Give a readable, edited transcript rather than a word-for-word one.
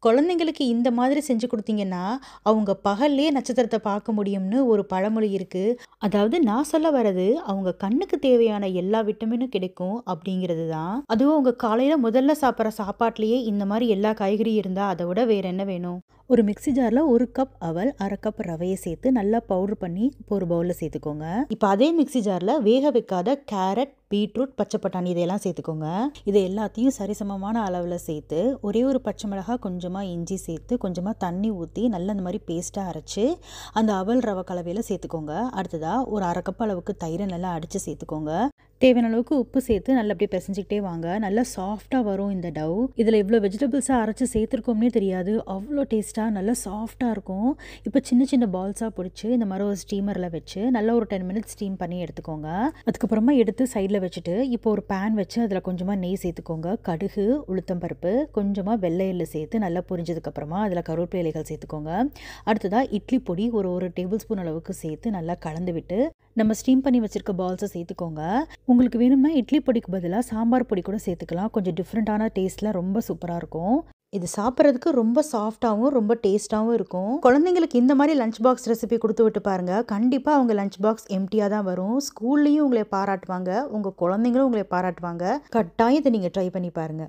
குழந்தைங்களுக்கு இந்த மாதிரி செஞ்சு குடுத்தீங்கன்னா, அவங்க பகல்லேயே நட்சத்திரத்த பார்க்க முடியும்னு ஒரு பழமொழி இருக்கு. அதாவது நான் சொல்ல வர்றது, அவங்க கண்ணுக்கு தேவையான எல்லா விட்டமினும் கிடைக்கும் அப்படிங்கிறது தான். அதுவும் அவங்க காலையில முதல்ல சாப்பிடுற சாப்பாட்லயே இந்த மாரி எல்லா காய்கறியும் இருந்தா, அத விட வேற என்ன வேணும்? ஒரு மிக்ஸி ஜார்ல 1 கப் அவல், 1/2 கப் ரவைய சேர்த்து நல்லா பவுடர் பண்ணி இப்போ ஒரு பவுல்ல சேர்த்துக்கோங்க. இப்ப அதே மிக்ஸி ஜார்ல வேக வைக்காத கேரட், பீட்ரூட், பச்சை பட்டாணி இதையெல்லாம் சேர்த்துக்கோங்க. இதை எல்லாத்தையும் சரிசமமான அளவுல சேர்த்து, ஒரே ஒரு பச்சை மிளகாய், கொஞ்சமா இஞ்சி சேர்த்து, கொஞ்சமா தண்ணி ஊத்தி நல்லா இந்த மாரி பேஸ்ட்டா அரைச்சு, அந்த அவல் ரவை கலவையில சேர்த்துக்கோங்க. அடுத்ததா ஒரு 1/2 கப் அளவுக்கு தயிர நல்லா அடிச்சு சேர்த்துக்கோங்க. தேவையான அளவுக்கு உப்பு சேர்த்து நல்லா அப்படியே பிசைஞ்சுக்கிட்டே வாங்க. நல்லா சாஃப்ட்டா வரும் இந்த டவ். இதில இவ்வளோ வெஜிடபிள்ஸா அரைச்சு சேர்த்துருக்கோம்னே தெரியாது. அவ்வளோ டேஸ்ட்டா நல்லா சாஃப்ட்டா இருக்கும். இப்போ சின்ன சின்ன பால்ஸா பிடிச்சு இந்த மாரி ஒரு ஸ்டீமர்ல வச்சு நல்லா ஒரு 10 மினிட்ஸ் ஸ்டீம் பண்ணி எடுத்துக்கோங்க. அதுக்கப்புறமா எடுத்து சைட்ல வச்சுட்டு, இப்போ ஒரு பேன் வச்சு அதில கொஞ்சமா நெய் சேர்த்துக்கோங்க. கடுகு, உளுத்தம் பருப்பு, கொஞ்சமா வெள்ளை எள்ளு சேர்த்து நல்லா பொரிஞ்சதுக்கப்புறமா அதில கருவேப்பிலை இலைகள் சேர்த்துக்கோங்க. அடுத்ததா இட்லி பொடி ஒரு டேபிள் ஸ்பூன் அளவுக்கு சேர்த்து நல்லா கலந்து விட்டு, நம்ம ஸ்டீம் பண்ணி வச்சிருக்க பால்ஸை சேர்த்துக்கோங்க. உங்களுக்கு வேணும்னா இட்லி பொடிக்கு பதிலா சாம்பார் பொடி கூட சேர்த்துக்கலாம். கொஞ்சம் டிஃப்ரெண்ட்டான டேஸ்ட்ல ரொம்ப சூப்பரா இருக்கும். இது சாப்பிட்றதுக்கு ரொம்ப சாஃப்ட்டாவும், ரொம்ப டேஸ்ட்டாவும் இருக்கும். குழந்தைங்களுக்கு இந்த மாரி லஞ்ச் பாக்ஸ் ரெசிபி குடுத்து விட்டு பாருங்க. கண்டிப்பா அவங்க லஞ்ச் பாக்ஸ் எம்ப்டியா தான் வரும். ஸ்கூல்லயும் உங்கள பாராட்டுவாங்க. உங்க குழந்தைங்களும் உங்கள பாராட்டுவாங்க. கட்டாயம் இத நீங்க ட்ரை பண்ணி பாருங்க.